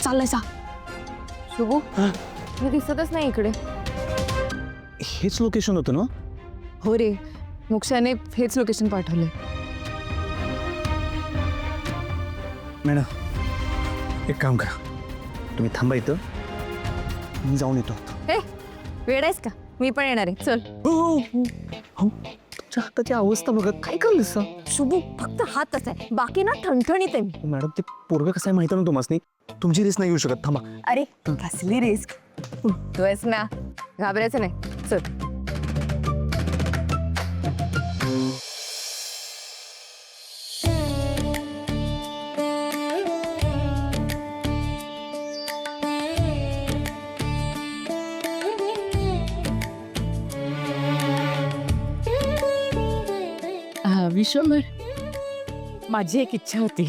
चाललायसा? शुभू मी दिसतच नाही इकडे. हेच लोकेशन होतं ना? हो रे, मोक्षाने हेच लोकेशन पाठवले. मॅडम एक काम करा, तुम्ही थांबा इथं, मी जाऊन येतो. हे वेळ आहेस का? मी पण येणार आहे, चल. हो तुमच्या हाताची अवस्था बघा, काय करलं? शुभू फक्त हातच आहे, बाकी ना ठणठणीत आहे मी. मॅडम ते पोरगं कसं आहे माहिती ना तुम्हाला, तुमची रिस्क नाही घेऊ शकत. थांबा. अरे कसली रिस्क, तू आहेस ना, घाबरायचं नाही, चल. विश्वंभर, माझी एक इच्छा होती.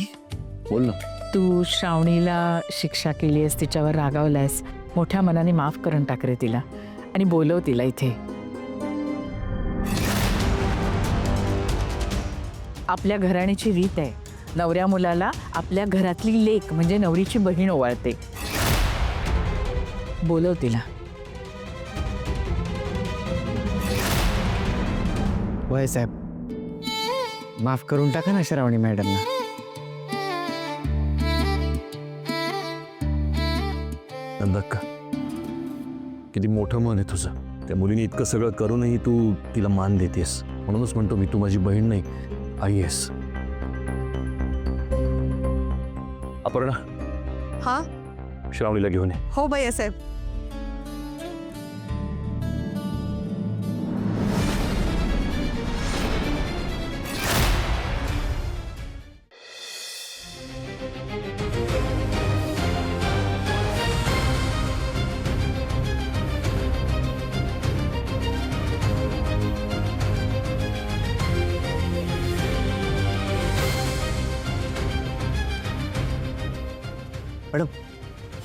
बोल ना. तू श्रावणीला शिक्षा केली आहेस, तिच्यावर रागावलायस, मोठ्या मनाने माफ करून टाक रे तिला आणि बोलव तिला इथे. आपल्या घराण्याची रीत आहे, नवऱ्या मुलाला आपल्या घरातली लेक म्हणजे नवरीची बहीण ओवाळते. बोलव तिला. वय साहेब, माफ करून टाका ना श्रावणी मॅडमना. नंदक्का, किती मोठं मन आहे तुझं. त्या मुलीने इतकं सगळं करूनही तू तिला मान देतेस. म्हणूनच म्हणतो मी, तू माझी बहीण नाही, आई आहेस. अपर्णा, हा श्रावणीला घेऊन ये. हो भैया साहेब. मॅडम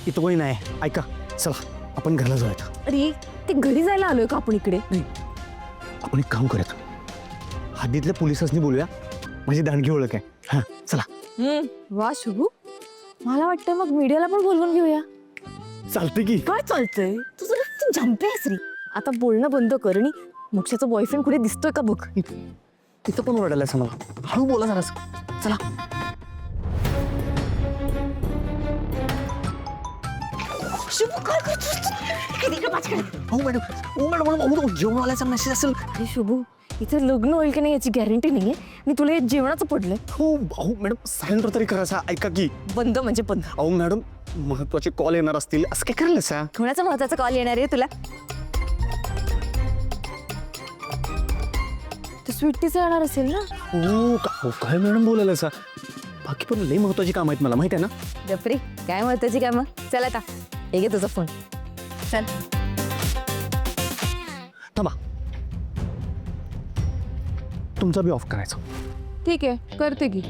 इथं कोणी नाही, ऐका, चला आपण घरला जाऊयात. अरे ते घरी जायला आलोय का आपण इकडे? आपण एक काम करूयात, हद्दीतल्या पोलिसांनी बोलूया, माझी दांडगी ओळख आहे. हां चला. वा शुभू, मला वाटतं मग मीडियाला पण बोलवून घेऊया. चालते की. काय चालतंय तुझं? तू झंपे आहेस रे. आता बोलणं बंद कर आणि मोक्षाचा बॉयफ्रेंड कुठे दिसतोय का बघ. तिथं पण ओरडायला असं मला, हळू बोला जरास. चला. शुभू काय करतोस? हो मॅडम, हो मॅडम, जेवण आल्याचा मेसेज असेल. अरे शुभू, इथे लग्न होईल की नाही याची गॅरंटी नाहीये आणि तुला हे जेवणाचं पडलंय. हो हो मॅडम, सायलेंट तरी करायचा. ऐका की. बंद म्हणजे बंद. अहो मॅडम, महत्वाचे कॉल येणार असतील, असं काय करायला सा? कोणाचा महत्वाचा कॉल येणार आहे तुला? तू स्वीटीचं येणार असेल ना? हो काय मॅडम बोलायला सा? बाकी पण लई महत्वाची काम आहेत मला, माहिती आहे ना. जफरी, काय महत्वाची कामं? चल आता हे घे तुझा फोन, चल. थांबा, तुमचा बी ऑफ करायचा. ठीक आहे, करते की.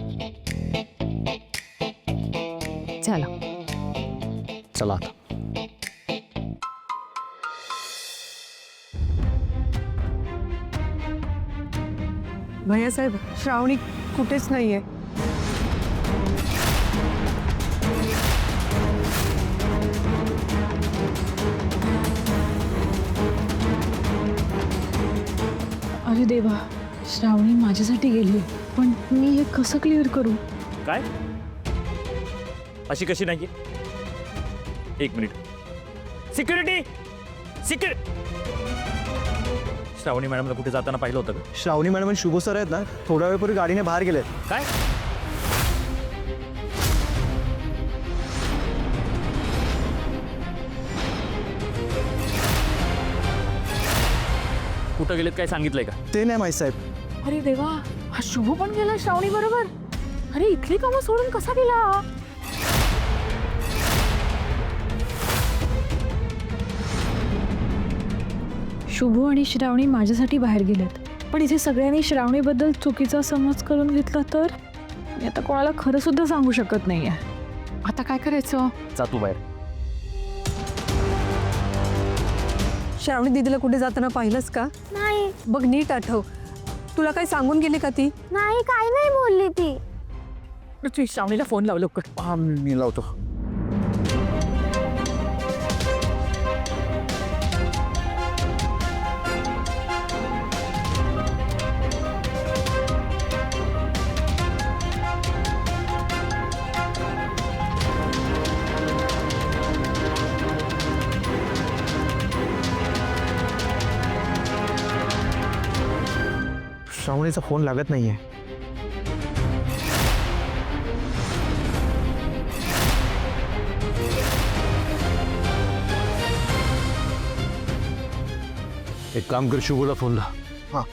चला. चला आता. भैया साहेब, श्रावणी कुठेच नाहीये. अरे देवा, श्रावणी माझ्यासाठी गेली, पण मी हे कसं क्लिअर करू? काय अशी कशी नाही? एक मिनिट. सिक्युरिटी, श्रावणी मॅडमला कुठे जाताना पाहिलं होतं का? श्रावणी मॅडम आणि शुभ सर आहेत ना, थोड्या वेळपूर्वी गाडीने बाहेर गेलेत. काय? कुठं गेलेत काय सांगितलंय का? ते नाही माहीत साहेब. अरे देवा, हा शुभ पण गेला श्रावणी बरोबर. अरे इथली कामं सोडून कसा गेला? शुभ आणि श्रावणी माझ्यासाठी बाहेर गेलेत, पण इथे सगळ्यांनी श्रावणीबद्दल चुकीचा समज करून घेतला तर मी आता कोणाला खरं सुद्धा सांगू शकत नाहीये. आता काय करायचं? जा तू बाहेर. श्रावणी दीदीला कुठे जाताना पाहिलंस का? नाही बघ नीट आठव. तुला काही सांगून गेली का ती? नाही, काय नाही बोलली ती. तू श्रावणीला फोन लाव लवकर. मी लावतो. श्रावणीचा फोन लागत नाहीये. एक काम कर, शुभूला फोन ला. हा.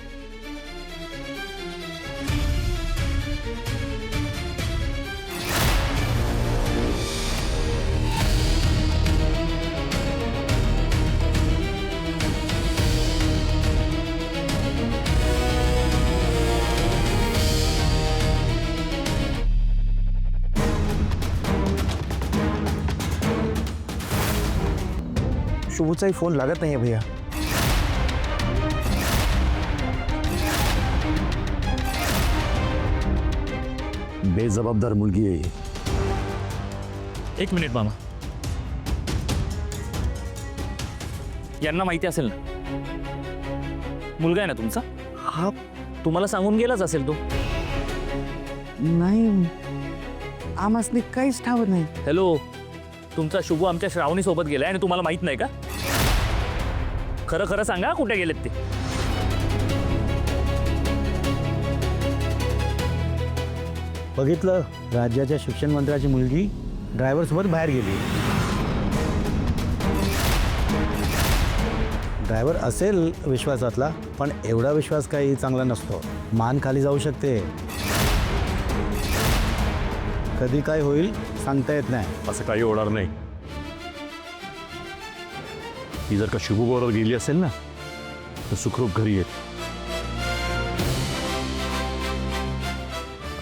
शुभूचाही फोन लागत नाहीये भैया. बेजबाबदार मुलगी आहे ही. एक मिनिट मामा. यांना माहिती असेल ना, मुलगा आहे ना तुमचा, हा तुम्हाला सांगून गेलाच असेल तो. नाही, आम्हाला काहीच ठावत नाही. हॅलो, तुमचा शुभू आमच्या श्रावणी सोबत गेलाय आणि तुम्हाला माहित नाही का? खरं खरं सांगा, कुठे गेलेत ते? बघितलं, राज्याच्या शिक्षण मंत्र्याची मुलगी ड्रायव्हर सोबत बाहेर गेली. ड्रायव्हर असेल विश्वासातला, पण एवढा विश्वास काही चांगला नसतो. मान खाली जाऊ शकते. कधी काय होईल सांगता येत नाही. असं काही होणार नाही. ती जर का शुभू बरोबर गेली असेल ना, तर सुखरूप घरी येत.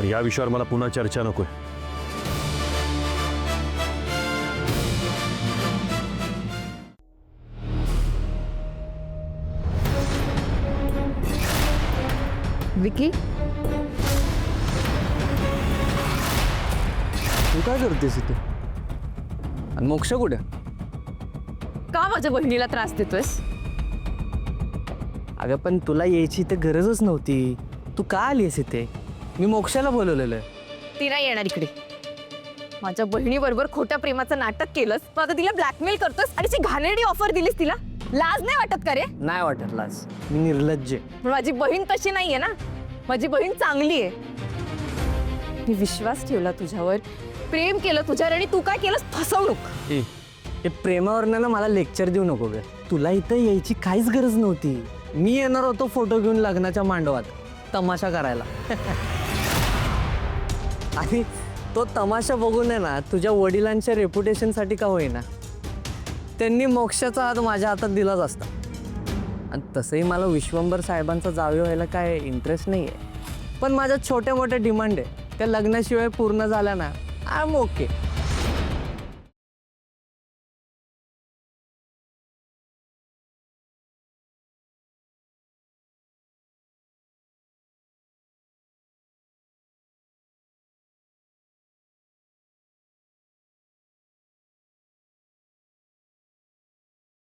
आणि या विषयावर मला पुन्हा चर्चा नकोय. विकी, तू काय करतेस इथे? आणि मोक्ष कुठे? का माझ्या बहिणीला त्रास देतोयस? अगं पण तुला यायची इथे गरजच नव्हती. तू का आलीस इथे? मी मोक्षाला बोलवलेलं आहे. ती नाही येणार इकडे. माझ्या बहिणीबरोबर खोट्या प्रेमाचं नाटक केलंस, तू आता तिला ब्लॅकमेल करतोस आणि ती घाणेरडी ऑफर दिलीस तिला. लाज नाही वाटत का रे? नाही वाटत लाज. मी निर्लज्ज आहे. पण माझी बहीण तशी नाहीये ना. माझी बहीण चांगली आहे. मी विश्वास ठेवला तुझ्यावर, प्रेम केलं तुझ्यावर, आणि तू काय केलंस? फसवणूक. हे प्रेमावरनं ना मला लेक्चर देऊ नको ग. तुला इथं यायची काहीच गरज नव्हती. मी येणार होतो फोटो घेऊन लग्नाच्या मांडवात तमाशा करायला. आणि तो तमाशा बघून आहे ना, तुझ्या वडिलांच्या रेप्युटेशनसाठी का होईना, त्यांनी मोक्षाचा हात माझ्या हातात दिलाच असता. आणि तसंही मला विश्वंभर साहेबांचा जावे व्हायला काय इंटरेस्ट नाही आहे. पण माझ्या छोट्या मोठ्या डिमांड आहे, त्या लग्नाशिवाय पूर्ण झाल्या ना, आय एम ओके.